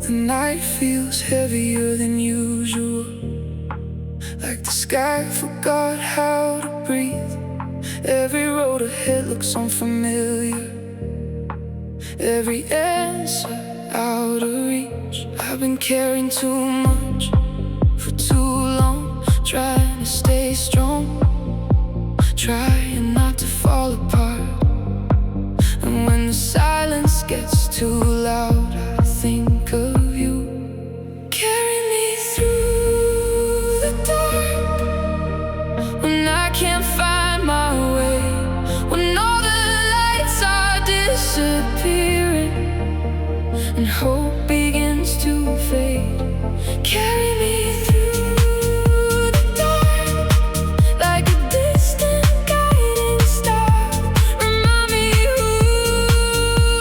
The night feels heavier than usual, like the sky forgot how to breathe. Every road ahead looks unfamiliar, every answer out of reach. I've been carrying too much for too long, trying to stay strong, trying not to fall apart. And when the silence gets too loud, I think of you. Carry me through the dark, when I can't find my way, when all the lights are disappearing and hope begins to fade. Carry me through the dark, like a distant guiding star. Remind me who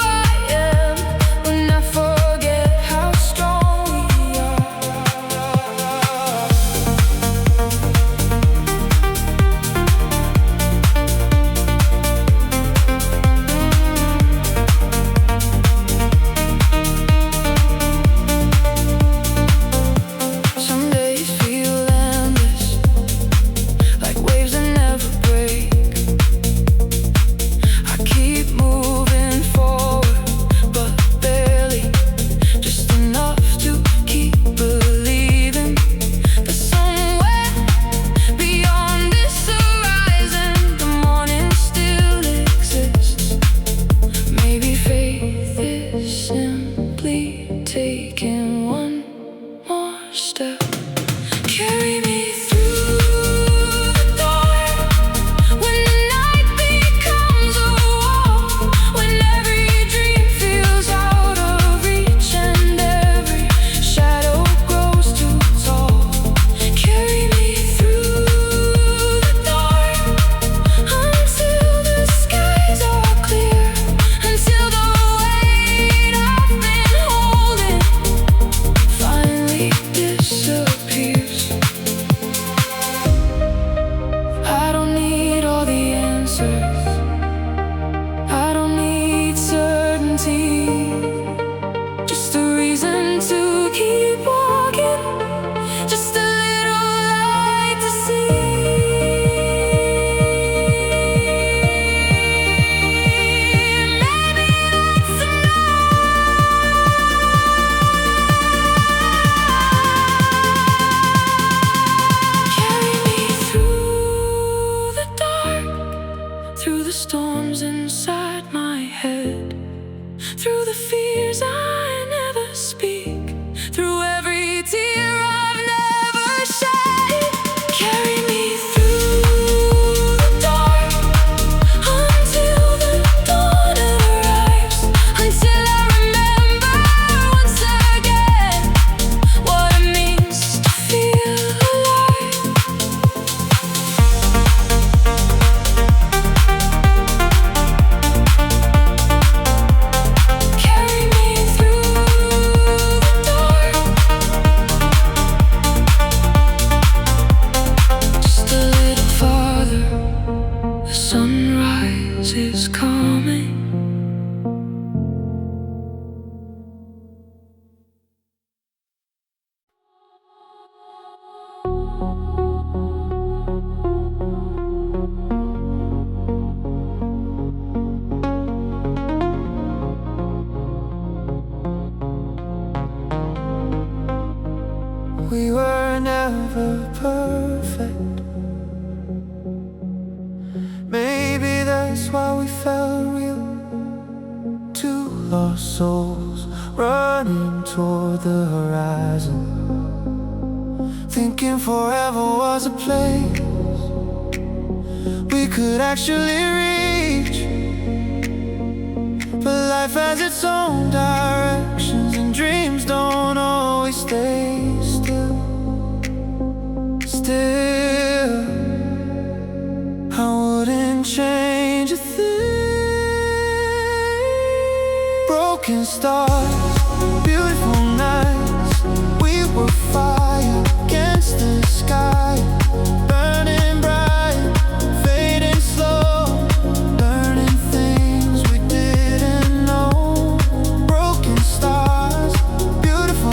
I am when I forget how strong we are. Some days feel endless, like waves that never break. I keep moving forward, but barely, just enough to keep believing that somewhere beyond this horizon, the morning still exists. Maybe faith is simply taking one more step. Carry me through the dark, when the night becomes a wall, when every dream feels out of reach and every shadow grows too tall. Carry me through the dark, until the skies are clear, until the weight I've been holding finally disappears. I don't need all the answers, I don't need certainty, just a reason to keep walking, just a little light to see. Maybe that's enough. Carry me through the dark, through the storms inside my head, through the fears I never speak, through every tear I've never shed. Carry me through the dark, until the dawn arrives, until I remember once again what it means to feel alive. Carry me through the dark, just a little farther. The sunrise is coming. We were never perfect. Maybe that's why we felt real. Two lost souls running toward the horizon, thinking forever was a place we could actually reach. But life has its own directions, and dreams don't always stay still. Still, I wouldn't change a thing. Broken stars, beautiful nights, we were fire against the sky, burning bright, fading slow, learning things we didn't know. Broken stars, beautiful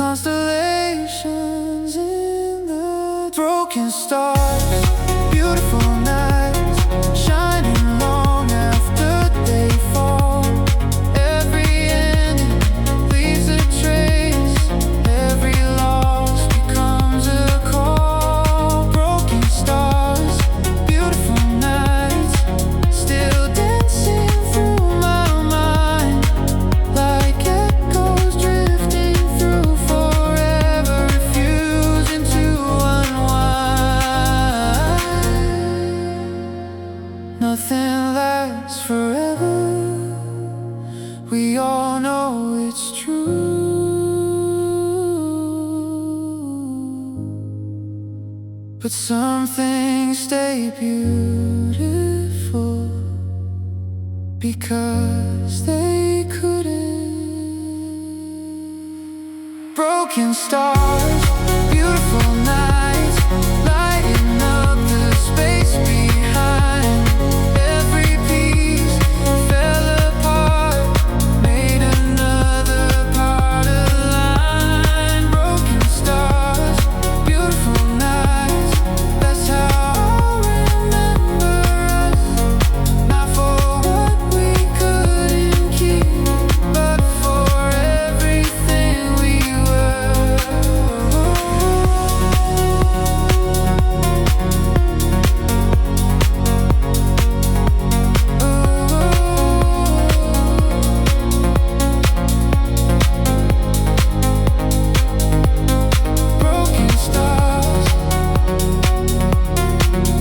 constellations in the broken stars, beautiful nights shining long after they fall. Every ending leaves a trace, every loss becomes a call. Broken stars, beautiful nights, still dancing through my mind like echoes drifting through forever, refusing to unwind. Nothing lasts forever, we all know it's true. But some things stay beautiful because they couldn't. Broken stars, beautiful nights, lighting up the space behind. Every piece fell apart, made another part align. Broken stars, beautiful nights, that's how I'll remember us. Not for what we couldn't keep, but for everything we were. Broken stars,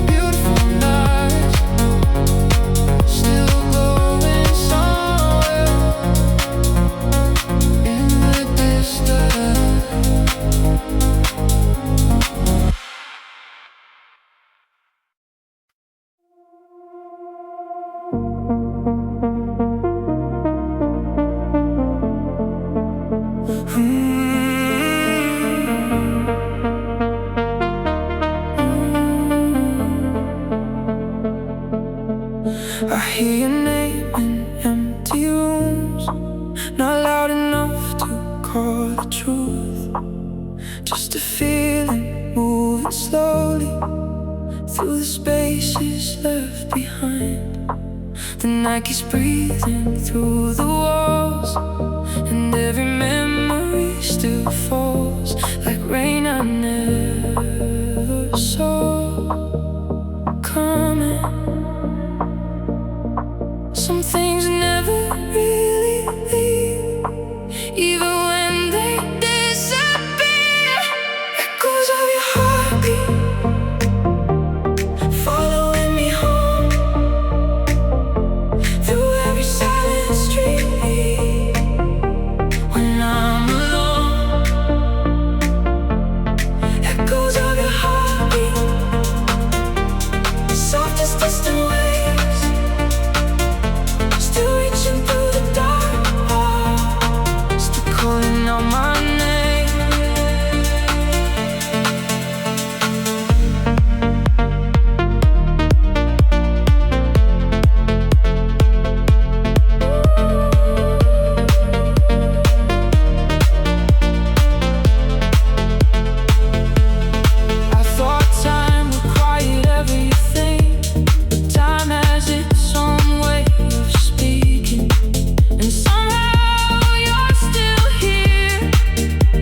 beautiful nights, still glowing somewhere in the distance. I hear your name in empty rooms, not loud enough to call the truth. Just a feeling moving slowly through the spaces left behind. The night keeps breathing through the walls, and every memory still falls like rain I never saw coming. Some things never really leave, even when they disappear. Echoes of your heartbeat following me home through every silent street. When I'm alone, echoes of your heartbeat, soft as distant waves, still reaching through the dark, still calling out my name. I thought time would quiet everything, but time has its own way of speaking. And somehow you're still here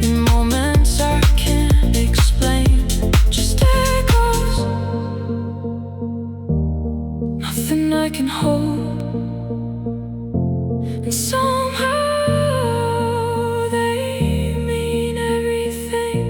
in moments I can't explain. Just echoes, nothing I can hold, and somehow they mean everything.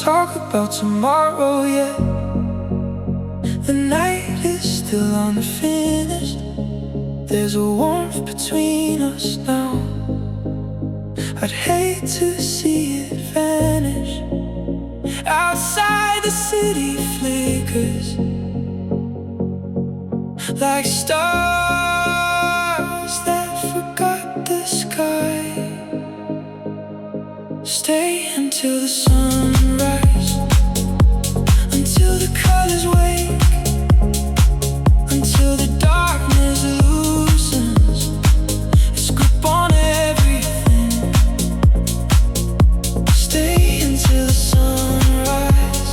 talk about tomorrow yet. The night is still unfinished. There's a warmth between us now. I'd hate to see it vanish. Outside the city flickers like stars that forgot the sky. Stay until the sunrise, until the colors wake, until the darkness loosens its grip on everything. Stay until the sunrise,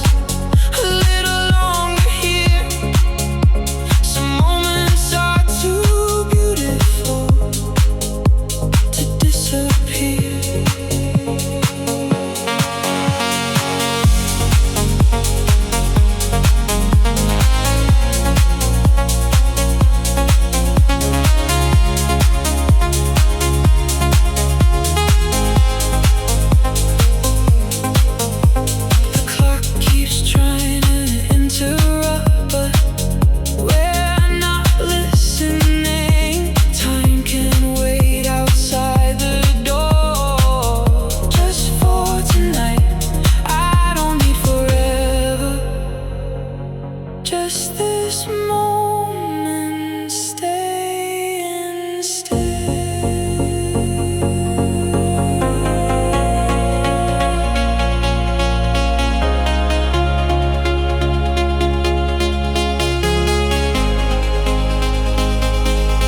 a little longer here. Some moments are too beautiful to disappear. Just this moment, staying still.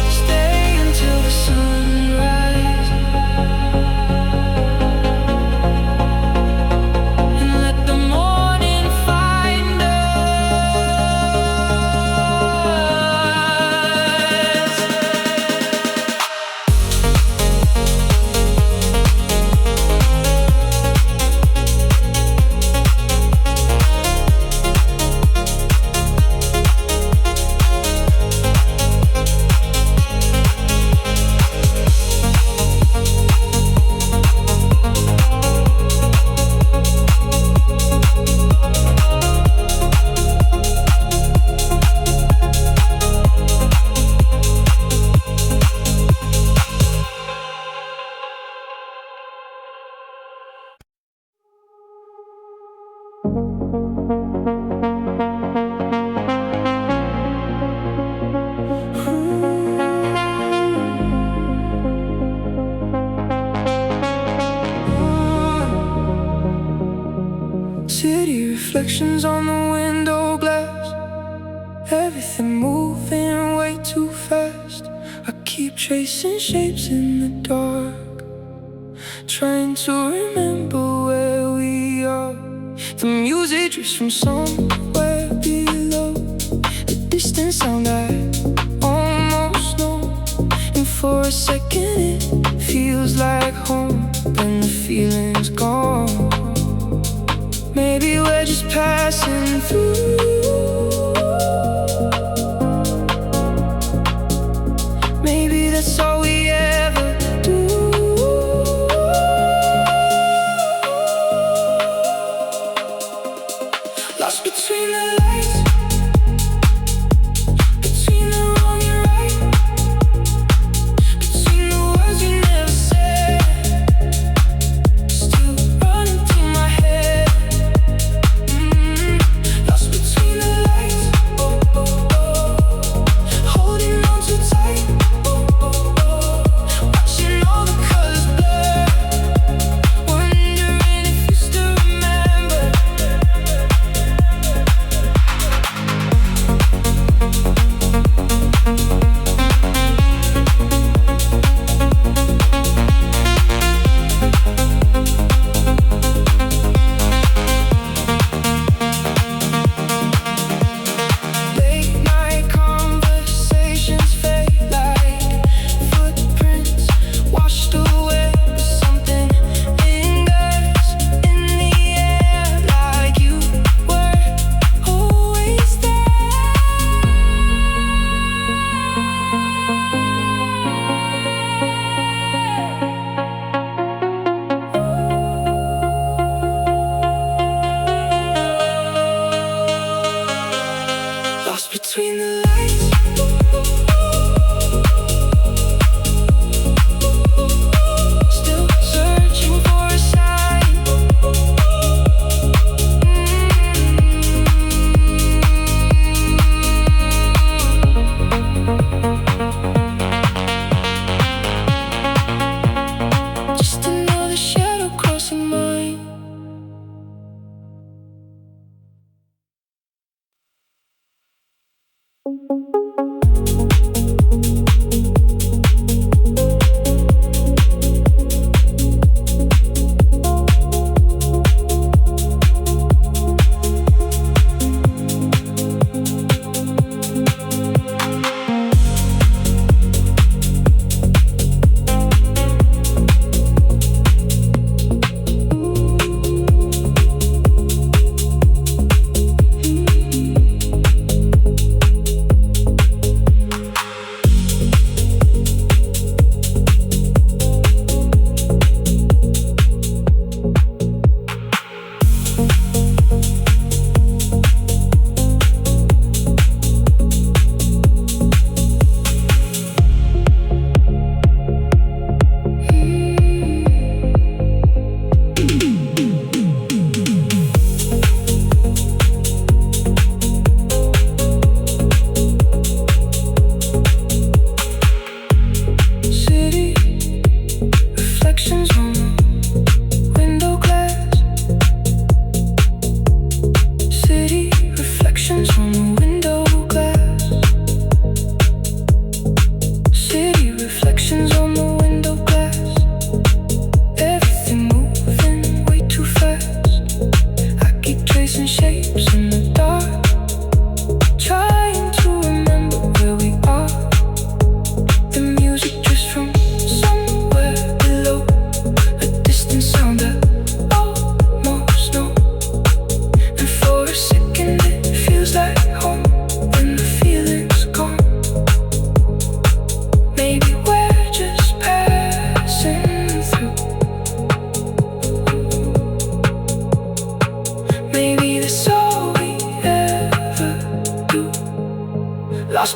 Stay until the sunrise, and let the morning find us. City reflections on the window glass, everything moving way too fast. I keep tracing shapes in the dark, trying to remember where we are. The music drifts from somewhere below, a distant sound I almost know. And for a second it feels like home, then the feeling's gone. Maybe we're just passing through. Maybe that's all we ever do. Lost between the lights, between the wrong and right, between the words we never said.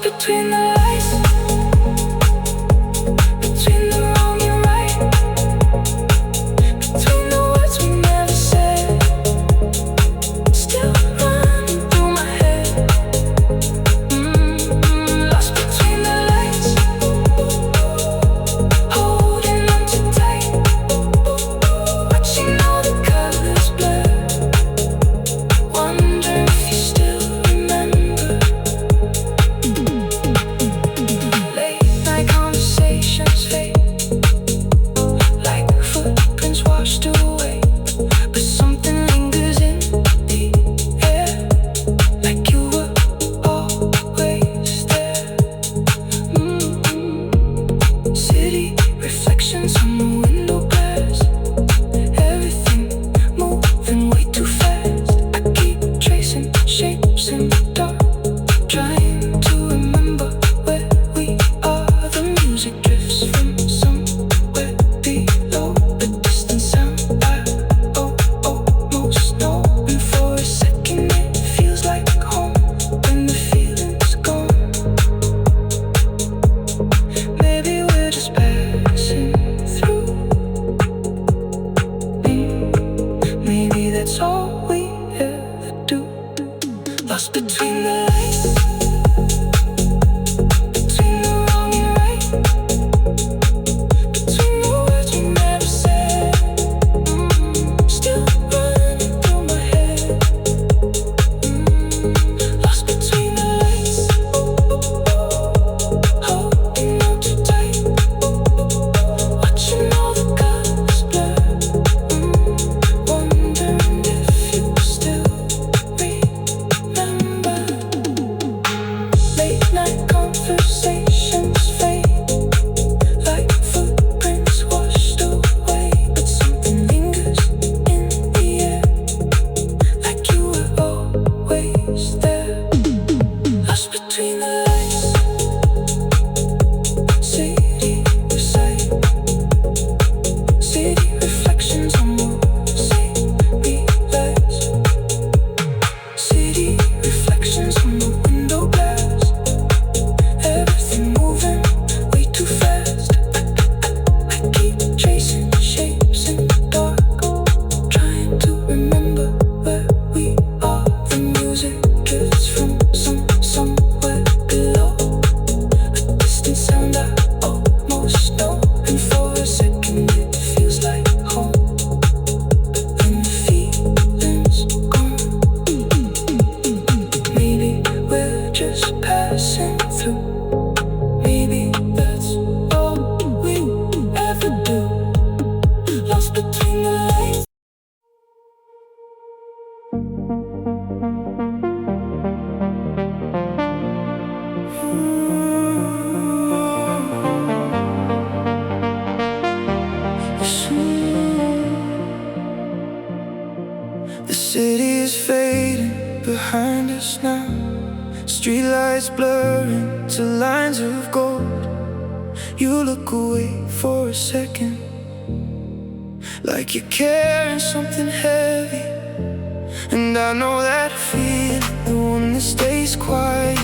between the lights, between the wrong and right, between the words we never said, still running through my head. Lost between the lights, holding on too tight, watching all the colors blur. Wonder if you still remember. Late night conversations fade like footprints washed away, but something lingers in the air, like you were always there. City reflections on the window glass, everything moving way too fast. I keep tracing shapes in the dark, trying to remember where we are. The music drifts from somewhere below, the distant sound I almost know. And for a second it feels like home, when the feeling's gone. Maybe we're just passing through. Maybe that's all we ever do. Lost between the lights, between the wrong and right, between the words we never said, still running through my head. Lost between the lights, holding on too tight, watching all the colors blur. Wondering if you still remember. Late night conversations fade like footprints washed away, but something lingers in the air, like you were always there. Lost between the lights, city beside, city reflections on music relax, city reflections on the window glass, everything moving way too fast. I keep tracing shapes in the dark, trying to remember where we are. The music drifts from somewhere below, a distant sound I almost know. And for a second it feels like home, but then the feeling's gone. Maybe we're just passing through. Maybe that's all we ever do. Lost between the lights. The city is fading behind us now, streetlights blurring to lines of gold. You look away for a second, like you're carrying something heavy. And I know that feeling, the one that stays quiet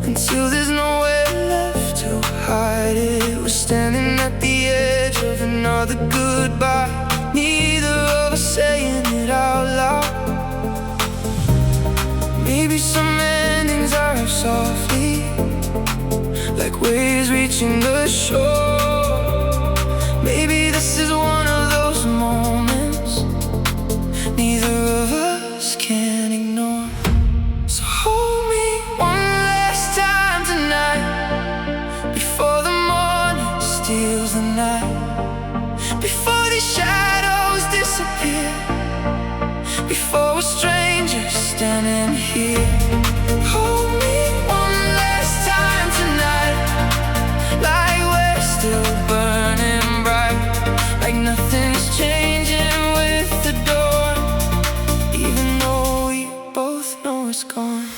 until there's nowhere left to hide it. We're standing at the edge of another goodbye, neither of us saying it out loud. Maybe some endings arrive softly, like waves reaching the shore. Maybe this is one of those moments neither of us can ignore. So hold me one last time tonight, before the morning steals the night, before these shadows disappear, before we're strangers standing here. Hold me one last time tonight, like we're still burning bright, like nothing's changing with the door, even though we both know it's gone.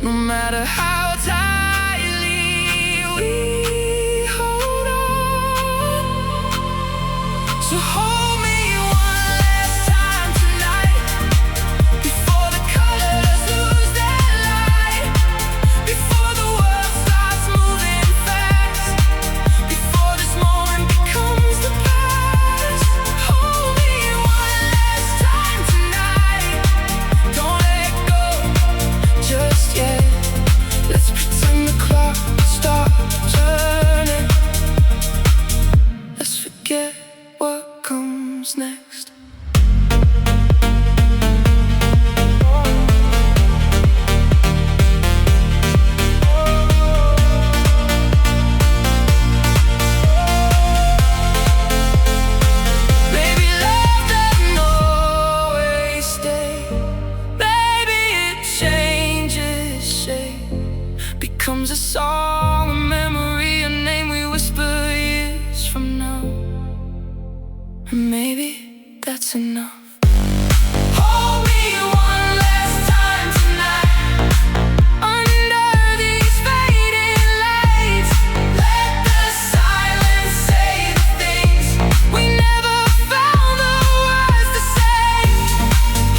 no matter how tightly we hold on. So hold me one last time tonight, before the colors lose their light, before the world starts moving fast, before this moment becomes the past. Hold me one last time tonight, don't let go just yet. Let's pretend the clock stopped turning. Let's forget what comes next. Maybe love doesn't always stay. Maybe it changes shape, becomes a song, a memory, a name we whisper years from now. And maybe that's enough. Hold me one last time tonight, under these fading lights. Let the silence say the things we never found the words to say.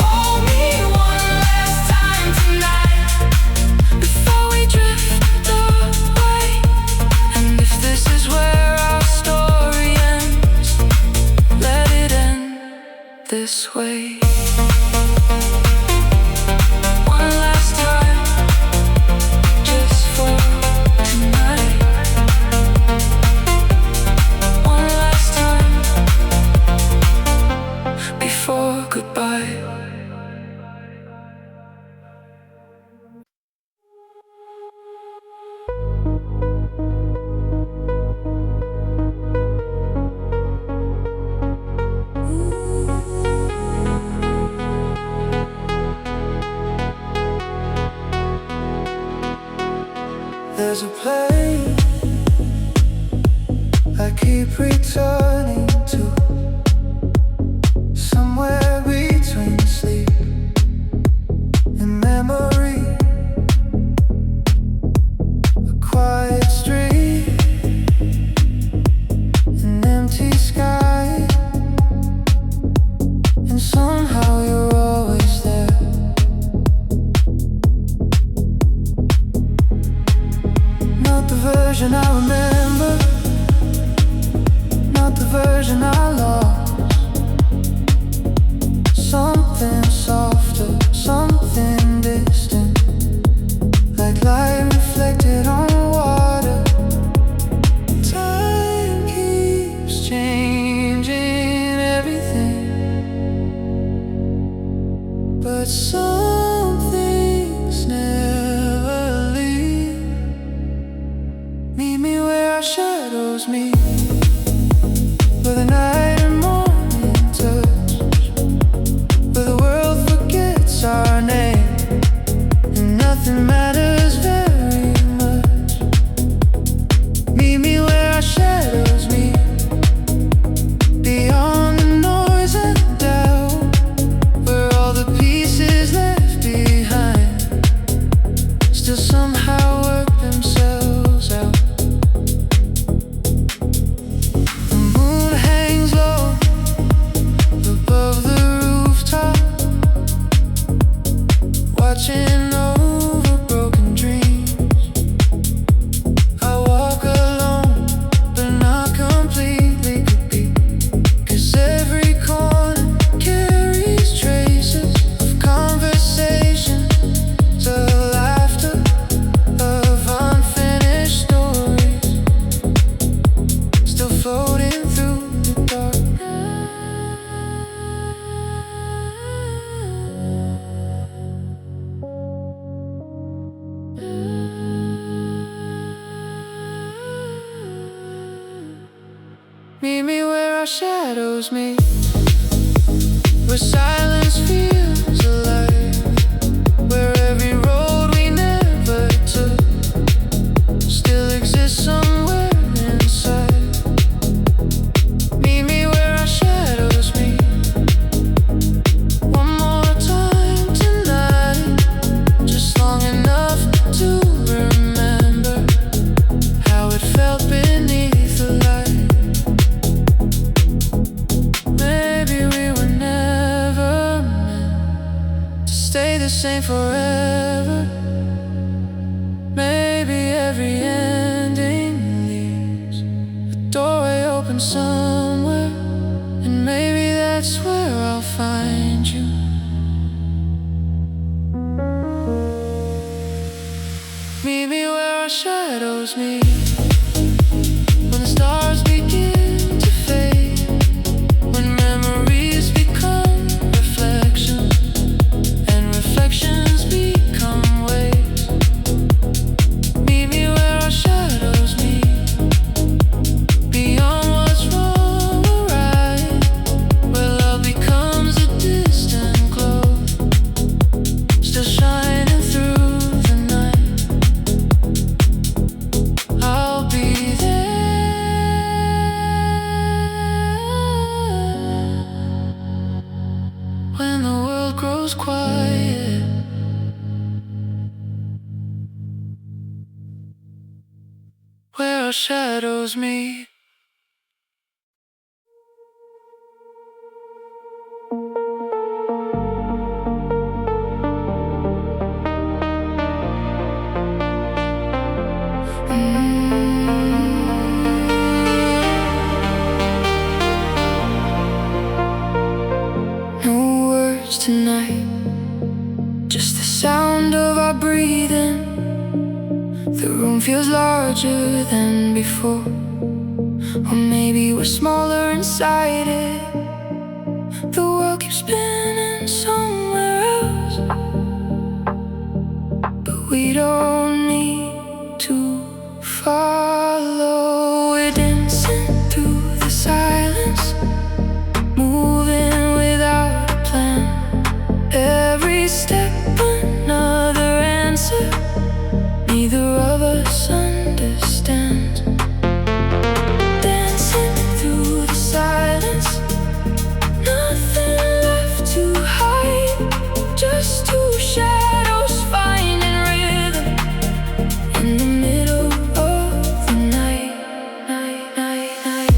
Hold me one last time tonight, before we drift away. And if this is where our story ends, let it end this way. One last time, just for tonight. One last time, before goodbye. There's a place I keep returning to, somewhere between sleep and memory. A quiet street, an empty sky, and somehow you're always there. Not the version I remember, not the version I lost. Something softer, something distant, like light reflected on water. Time keeps changing everything, but some things never leave. Meet me where our shadows meet, where the night and morning touch, where the world forgets our name and nothing matters very much. Meet me where our shadows meet, beyond the noise and doubt, where all the pieces left behind still somehow work themselves out. The moon hangs low above the rooftop, watching over broken dreams. I walk alone, but not completely, could be, 'cause every corner carries traces of conversation, to laughter, of unfinished stories, still floating through the dark. Meet me where our shadows meet, where silence feels alive, where every road we never took still exists somewhere inside. Meet me where our shadows meet, one more time tonight, just long enough every ending leaves a doorway open somewhere, and maybe that's where I'll find you. Meet me where our shadows meet, when the stars begin to fade, when memories become reflections, and reflections become waves. Meet me where our shadows meet, beyond what's wrong or right, where love becomes a distant glow, still shining through the night. I'll be there when the world grows quiet, where our shadows meet. No words tonight, just the sound of our breathing. The room feels larger than before, or maybe we're smaller inside it. The world keeps spinning somewhere else, but we don't need to follow. We're dancing through the silence, moving without a plan. Every step another answer, neither of us understands. Dancing through the silence, nothing left to hide, just two shadows finding rhythm in the middle of the night, night, night, night.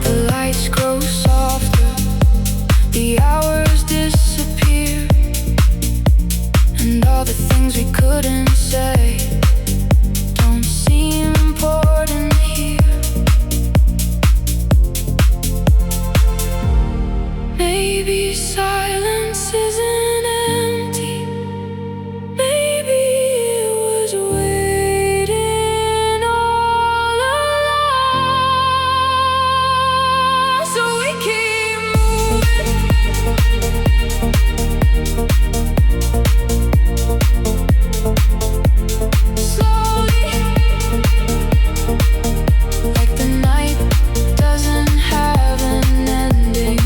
The lights grow softer, the hours disappear, and all the things we couldn't say don't seem important here. Maybe silence isn't empty, maybe it was waiting all along. So we keep moving, slowly, like the night doesn't have an ending.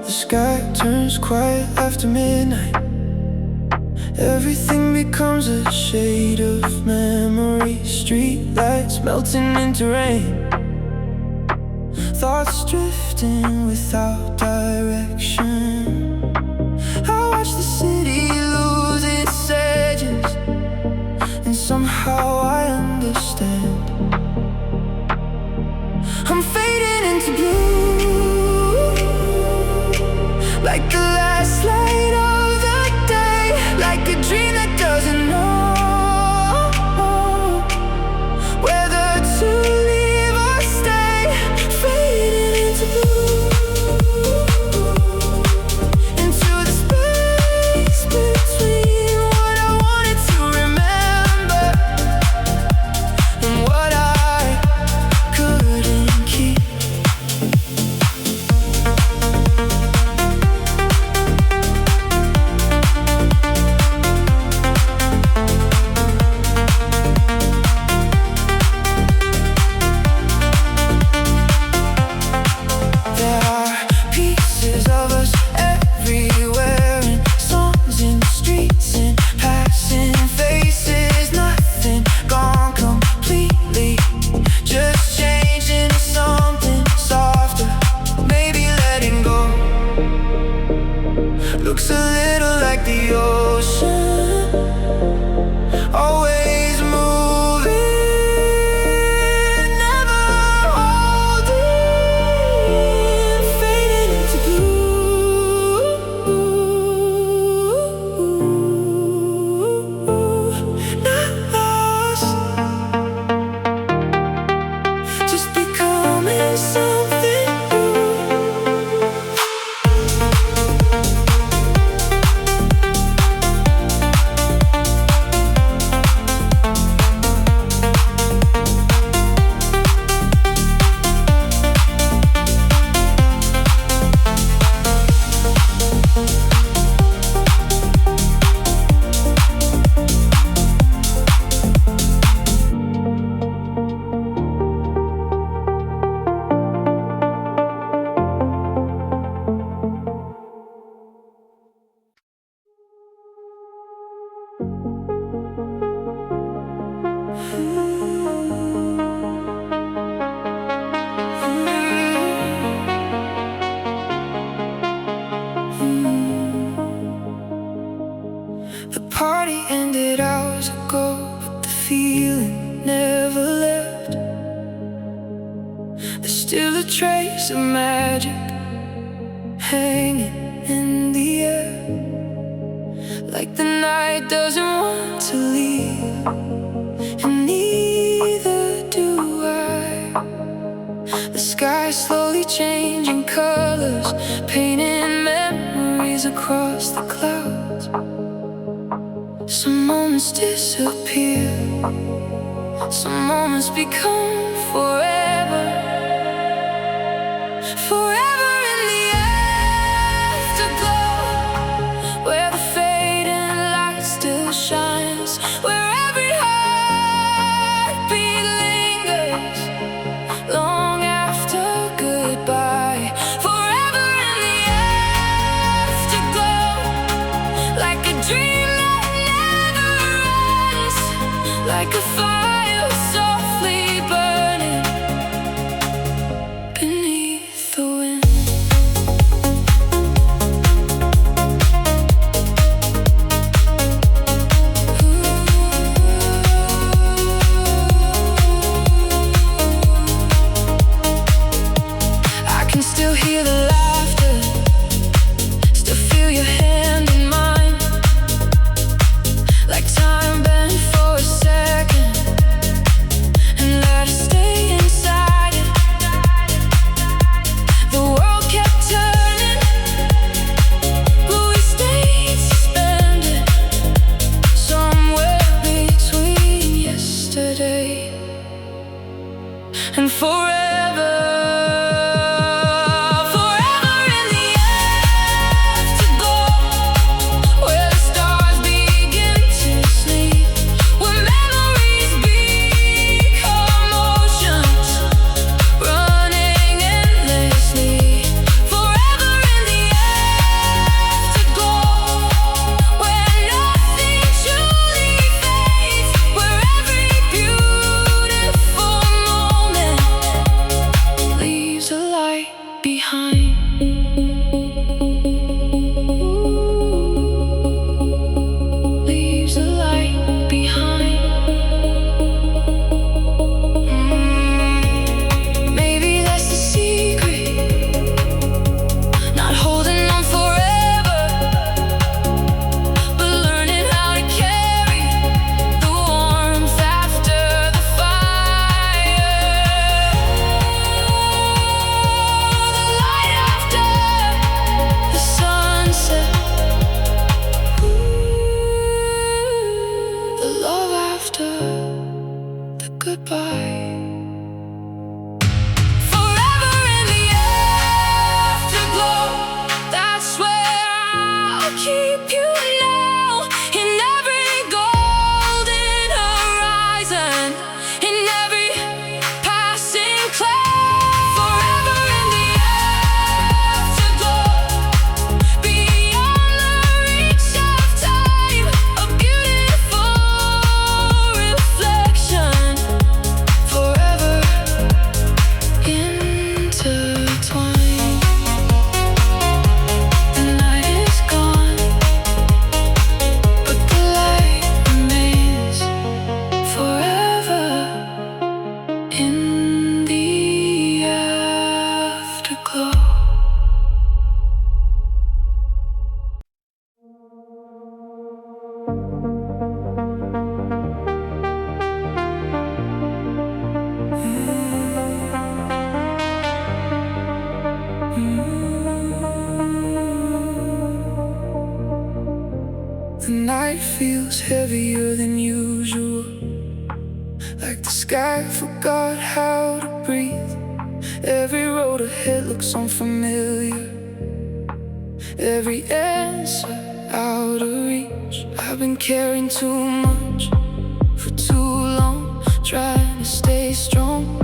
The sky turns quiet after midnight. Everything becomes a shade of memory. Street lights melting into rain, thoughts drifting without direction. I watch the city lose its edges, and somehow I understand. I'm fading into blue, like the last light of the day, like a dream that doesn't know whether to leave or stay. Fading into blue, party ended hours ago, but the feeling never left. There's still a trace of magic hanging in the air, like the night doesn't want to leave, and neither do I. The sky slowly changing colors, painting memories across the clouds. Some moments disappear, some moments become forever. Forever in the afterglow, where the fading light still shines, where every heartbeat lingers long after goodbye. Forever in the afterglow, like a dream that never ends, like a fire softly burning beneath the wind. I can still hear the laughter, still feel your hand in mine, like time bent for a second and let us stay inside it. The world kept turning, but we stayed suspended somewhere between yesterday and forever. Forever in the afterglow, where the stars begin to sleep, where memories become oceans running endlessly. Forever in the afterglow, where nothing truly fades, where every beautiful moment leaves a light behind. Leaves a light behind. Maybe that's the secret, not holding on forever, but learning how to carry the warmth after the fire. The light after the sunset, the love after the goodbye. Forever in the afterglow, that's where I'll keep you now, in every golden horizon, in every passing cloud. Forever in the afterglow, beyond the reach of time, a beautiful reflection. Forever intertwined. The night is gone, but the light remains forever in the afterglow. The night feels heavier than usual, like the sky forgot how to breathe. Every road ahead looks unfamiliar, every answer out of reach. I've been carrying too much for too long, trying to stay strong,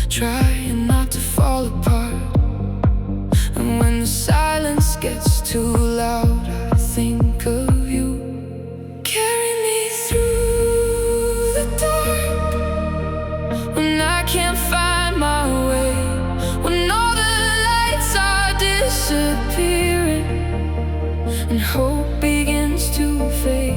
trying not to fall apart. And when the silence gets too loud, I think of you. Carry me through the dark, when I can't find my way, when all the lights are disappearing and hope begins to fade.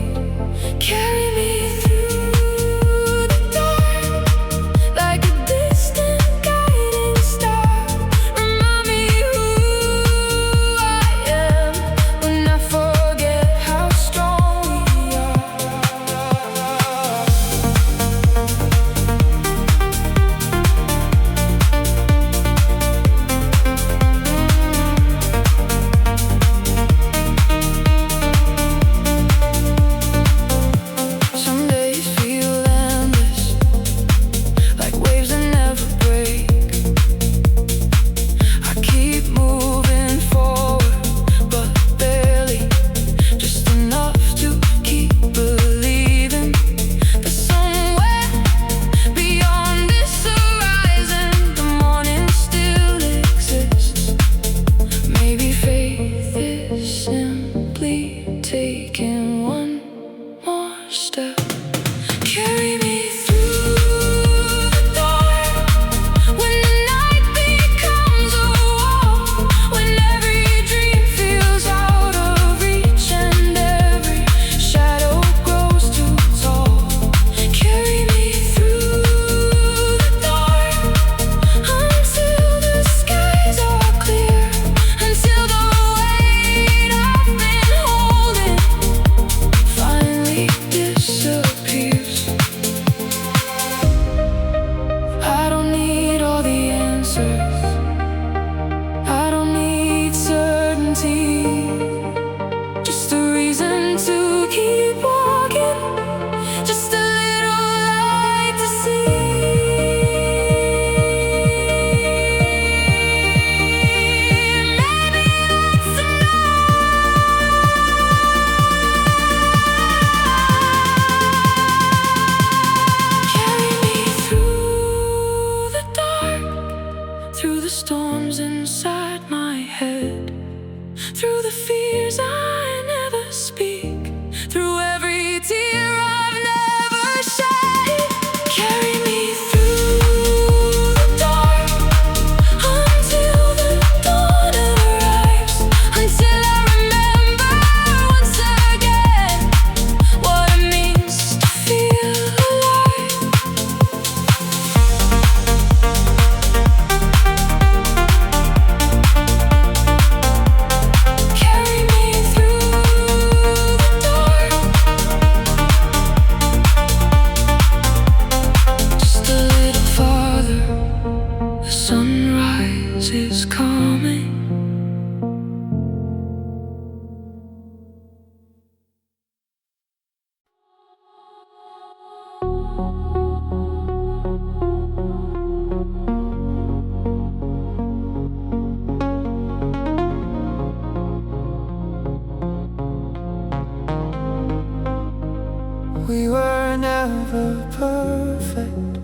We were never perfect.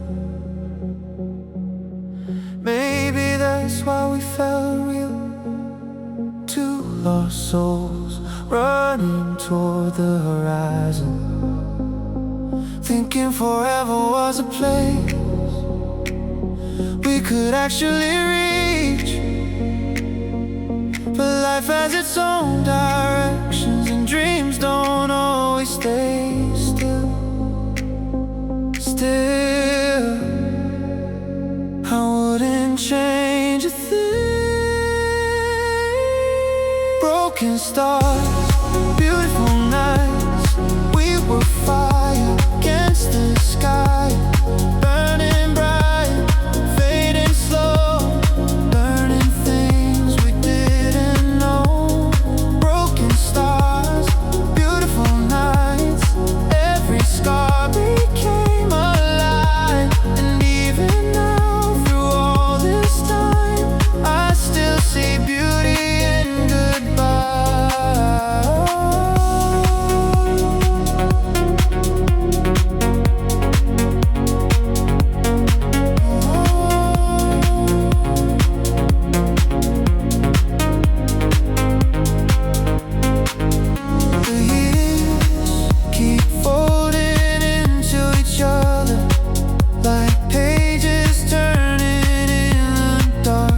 Maybe that's why we felt real. Two lost souls running toward the horizon, thinking forever was a place we could actually reach. But life has its own directions, and dreams don't always stay still. Still, I wouldn't change a thing. Broken stars, beautiful nights. We were fire against the sky, burning bright, fading slow, learning things we didn't know. Broken stars, beautiful nights. Every scar became alive, and even now, through all this time, I still see beauty in goodbye. The years keep folding into each other, like pages turning in the dark.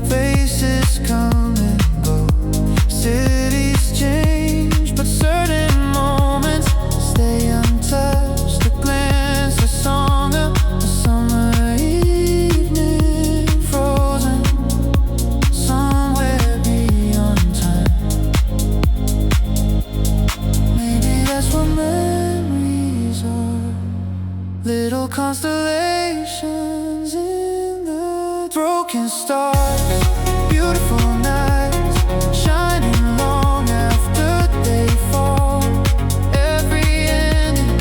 Faces come and go, cities change, but certain moments stay untouched. A glance, a song, a summer evening, frozen somewhere beyond time. Maybe that's what memories are, little constellations in the broken stars. Beautiful nights, shining long after they fall. Every ending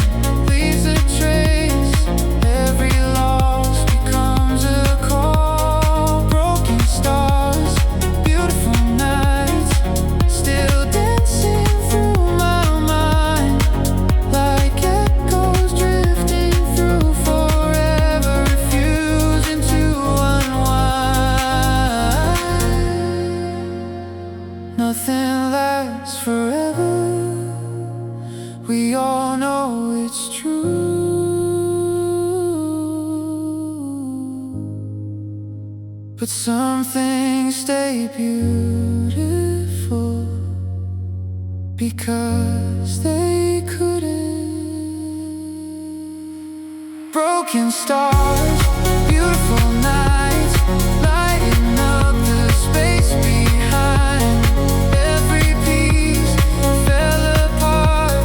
leaves a trace, every loss becomes a call. Broken stars, beautiful nights, still dancing through my mind, like echoes drifting through forever, refusing to unwind. Nothing lasts forever, we all know it's true. But some things stay beautiful because they couldn't. Broken stars, beautiful nights, lighting up the space behind. Every piece fell apart,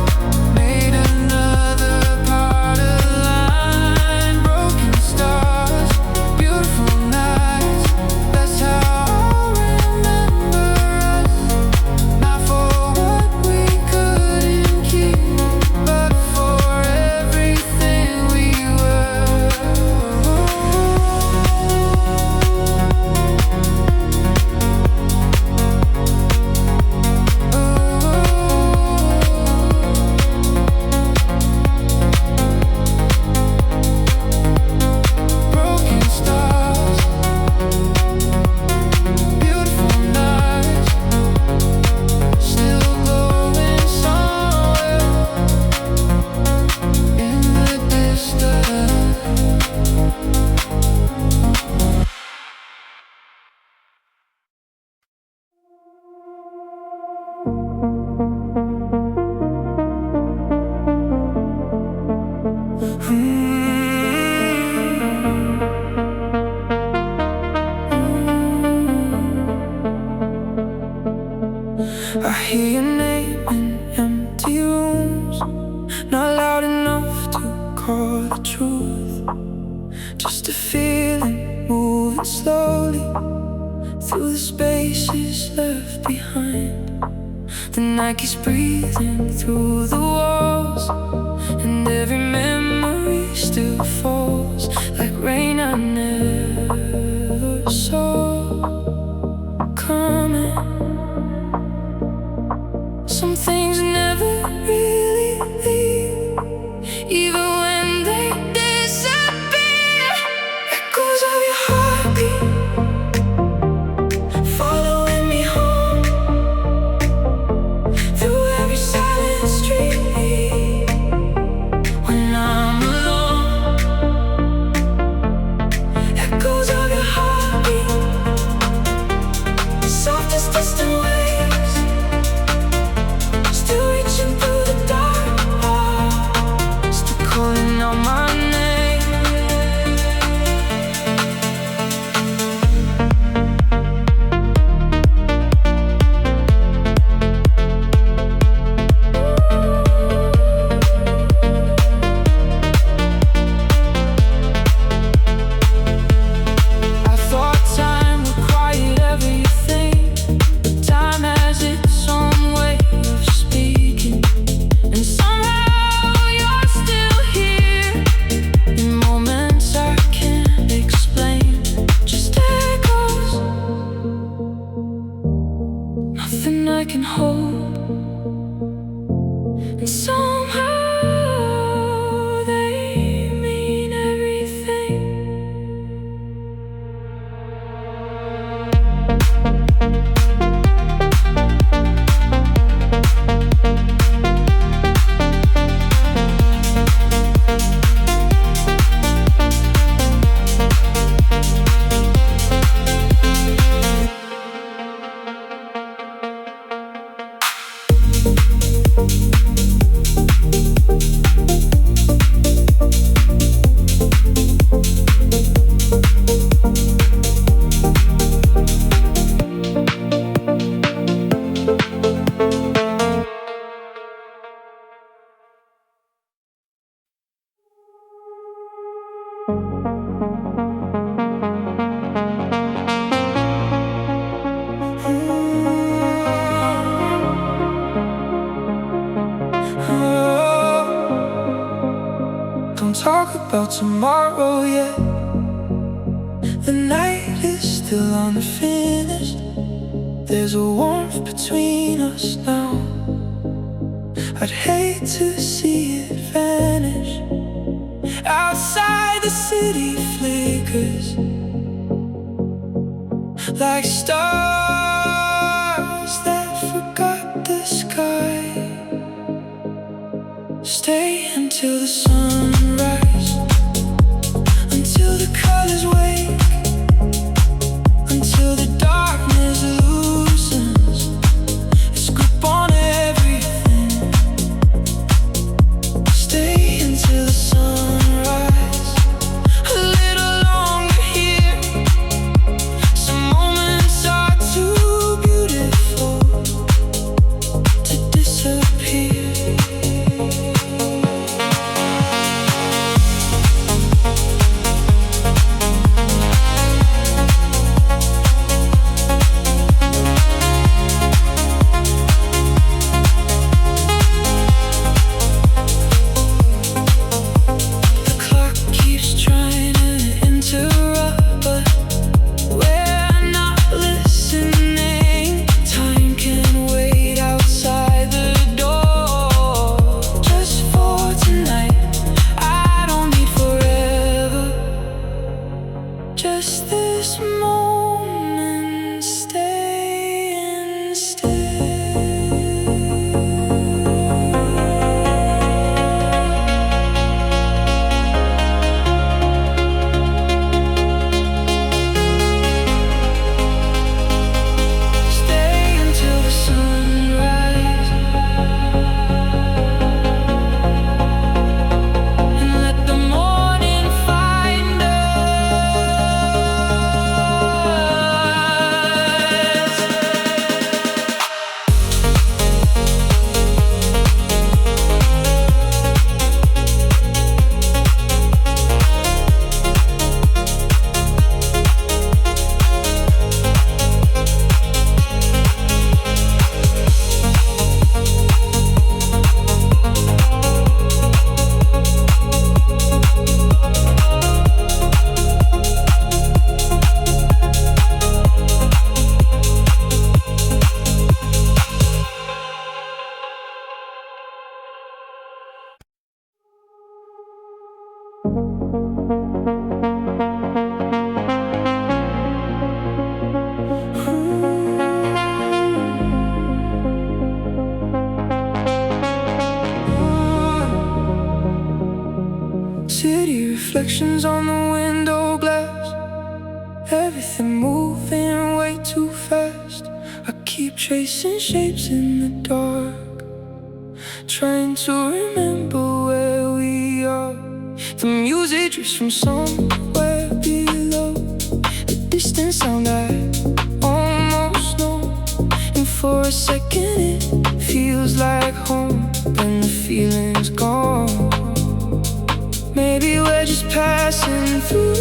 made another part align. Broken stars, beautiful nights, that's how I remember us. Not for what we couldn't keep, but for everything we were. Broken stars, beautiful nights, still glowing somewhere in the distance. I hear your name in empty rooms, not loud enough to call the truth. Just a feeling moving slowly through the spaces left behind. The night keeps breathing through the walls, and every memory still falls like rain I never saw coming. Some things never really leave. somehow they mean everything. Don't talk about tomorrow yet. The night is still unfinished. There's a warmth between us now. I'd hate to see it vanish. Outside the city flickers like stars that forgot the sky. Stay until the sunrise, until the colors wake, until the darkness loosens its grip on everything. Stay until the sunrise, a little longer here. Some moments are too beautiful to disappear. Just this moment, staying still. Stay until the sunrise, and let the morning find us. City reflections on the window glass, everything moving way too fast. I keep chasing shapes in the dark, trying to remember where we are. The music drifts from somewhere below, a distant sound I almost know. And for a second it feels like home, then the feeling's gone. Maybe we're just passing through.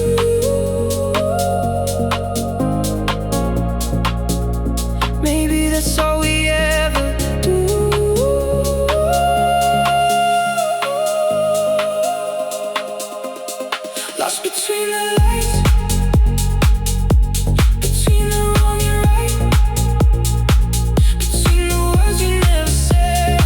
Maybe that's all we ever do. Lost between the lights, between the wrong and right, between the words we never said.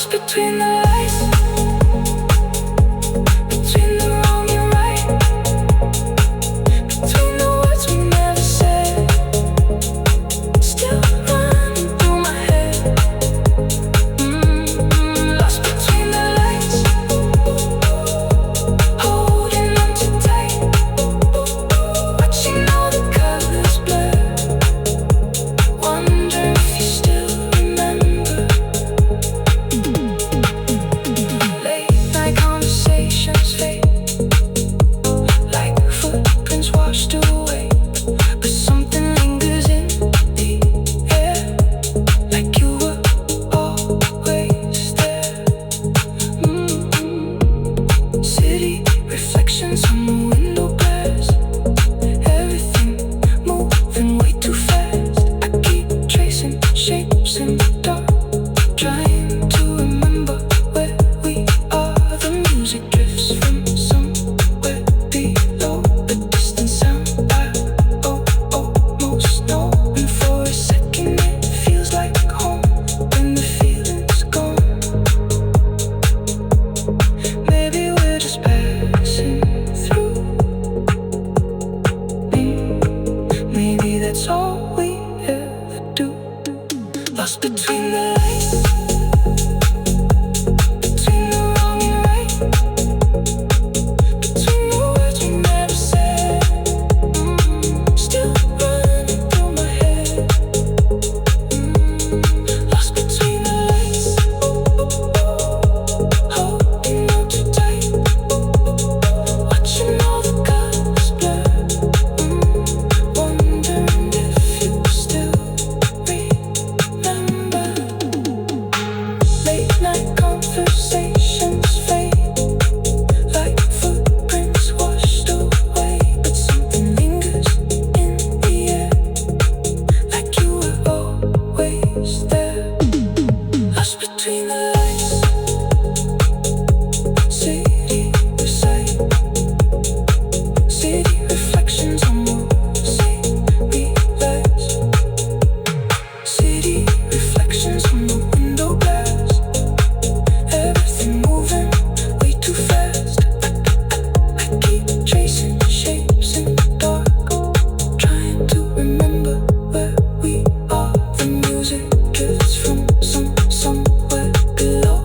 Lost between the lights, between the wrong and right, between the words we never said, still running through my head. Lost between the lights, holding on too tight, watching all the colors blur. Wonder if you still remember. Late night conversations fade like footprints washed away, but something lingers in the air, like you were always there. City reflections on the window glass, everything moving way too fast. I keep tracing shapes in the dark, trying to remember where we are. The music drifts from somewhere below, the distant sound I almost know. And for a second it feels like home, when the feeling's gone. Maybe we're just passing through. Maybe that's all we ever do. Lost between the lights, between the wrong and right, between the words we never said, still running through my head. Lost between the lights, holding on too tight, watching all the colors blur. Wondering if you still remember. Late night conversations fade like footprints washed away, but something lingers in the air, like you were always there. Lost between the lights, city beside, city reflections on music we lights, city reflections on the window glass, everything moving way too fast. I keep tracing shapes in the dark, trying to remember where we are. The music drifts from somewhere below,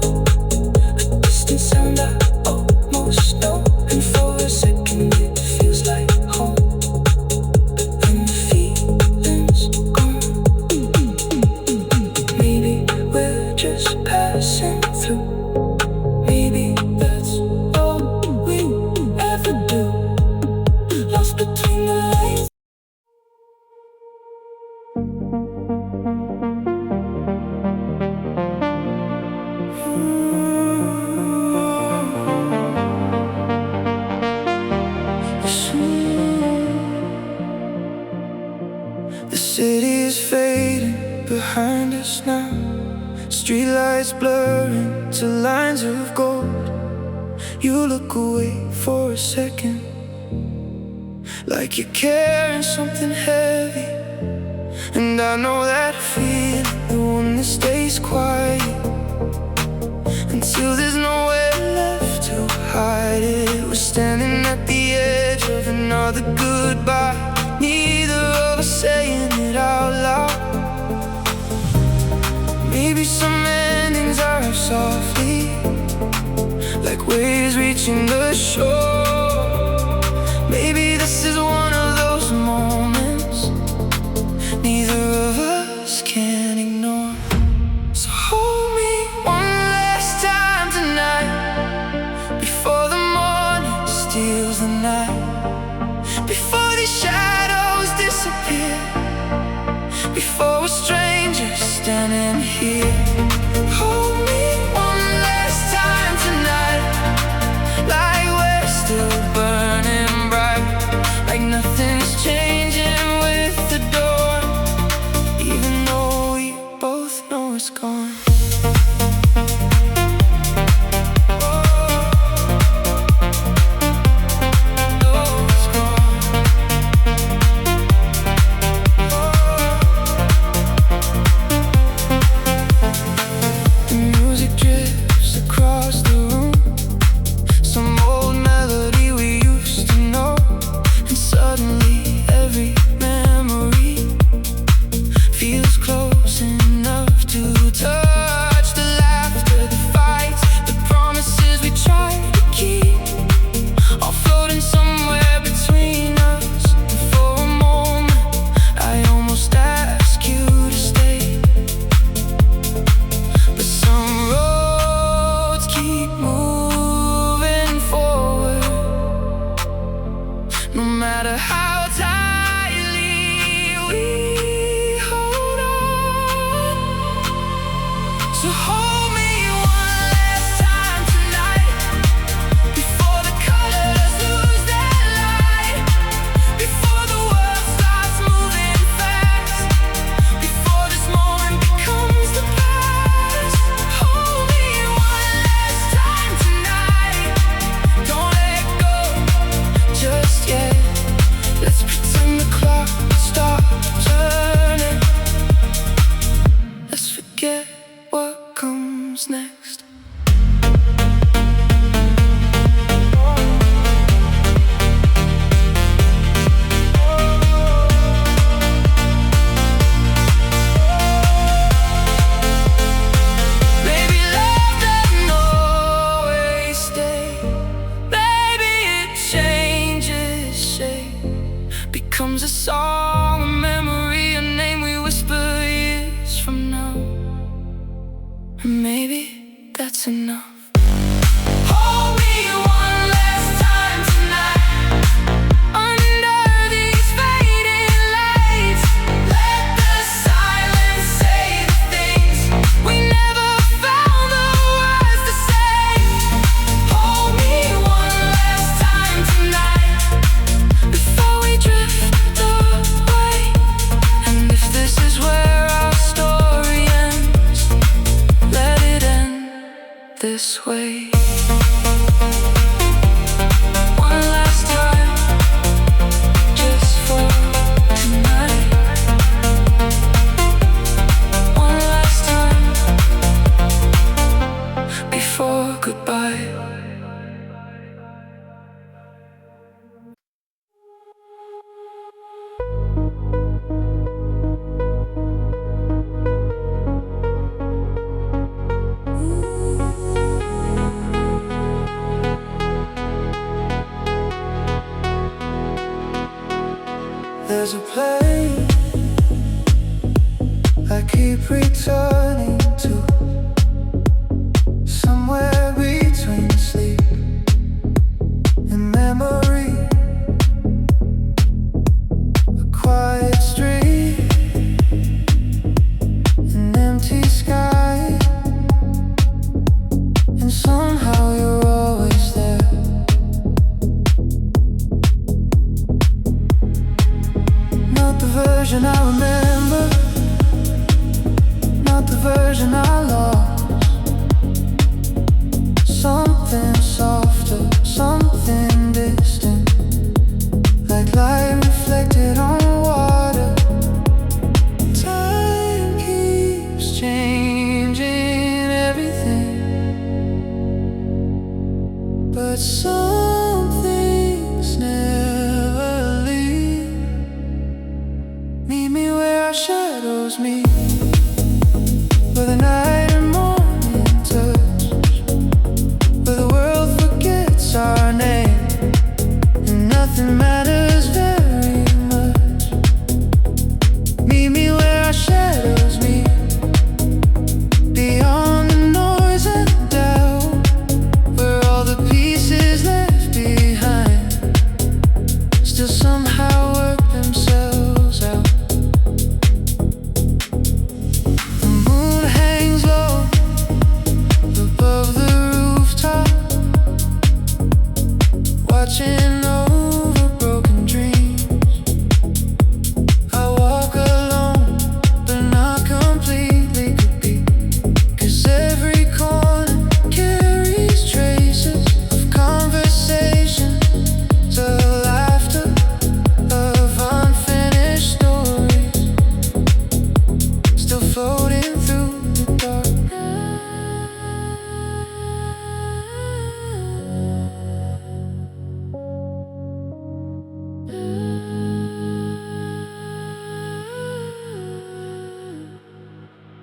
a distant sound I almost know. And for a second it feels like home, but then the feeling's gone. Maybe we're just passing through. Maybe that's all we ever do. Lost between the lights. The city is fading behind us now, streetlights blurring to lines of gold. You look away for a second, like you're carrying something heavy. And I know that feeling, the one that stays quiet until there's nowhere left to hide it. We're standing at the edge of another goodbye, neither of us saying it out loud. Maybe some endings are softly, like waves reaching the shore. Maybe this is one of those moments neither of us can ignore. So hold me one last time tonight, before the morning steals the night, before these shadows disappear, before we're strangers standing here. Hold me one last time tonight, like we're still burning bright, like nothing's changing with the dawn, even though we both know it's gone. Oh, it's gone. song, a memory, a name we whisper years from now. And maybe that's enough. Hold me one last time tonight, under these fading lights. Let the silence say the things we never found the words to say. Hold me one last time tonight, before we drift away. And if this is where our story ends, let it end this way. One last time, just for tonight. One last time, before goodbye. There's a place I keep returning to, somewhere between sleep and memory. A quiet street, an empty sky, and somehow you're always there. Not the version I remember, not the version I lost. Something softer, something distant, like light reflected on water. Time keeps changing everything, but some things never leave. Meet me where our shadows meet, where the night and morning touch, where the world forgets our name and nothing matters very much. Meet me where our shadows meet, beyond the noise and doubt, where all the pieces left behind still somehow work themselves out. The moon hangs low above the rooftop, watching over broken dreams. I walk alone, but not completely, could be, 'cause every corner carries traces of conversation, to laughter, of unfinished stories, still floating through the dark.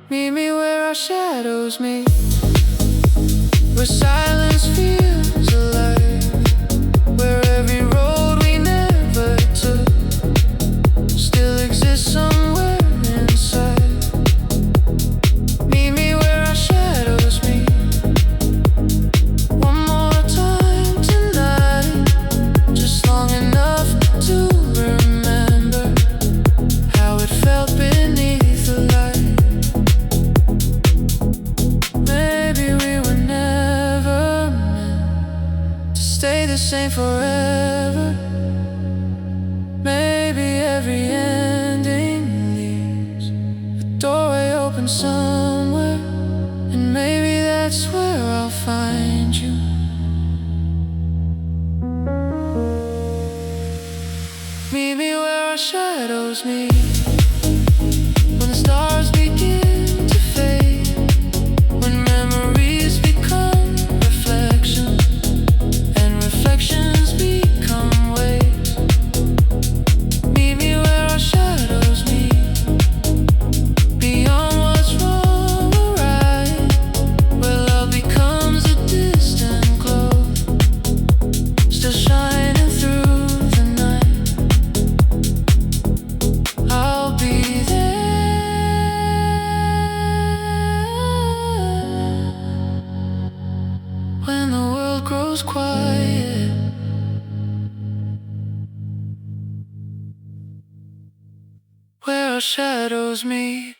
Meet me where our shadows meet, where silence feels alive, where every road we never took still exists somewhere inside. Meet me where our shadows meet, one more time tonight, just long enough to remember how it felt beneath the light. Maybe we were never meant to stay the same forever. Maybe every ending leaves a doorway open somewhere, and maybe that's where I'll find you. Meet me where our shadows meet, when the stars begin to fade, when memories become reflections, and reflections become waves. Meet me where our shadows meet, beyond what's wrong or right, where love becomes a distant glow, still shining through the night. goes quiet. Where our shadows meet.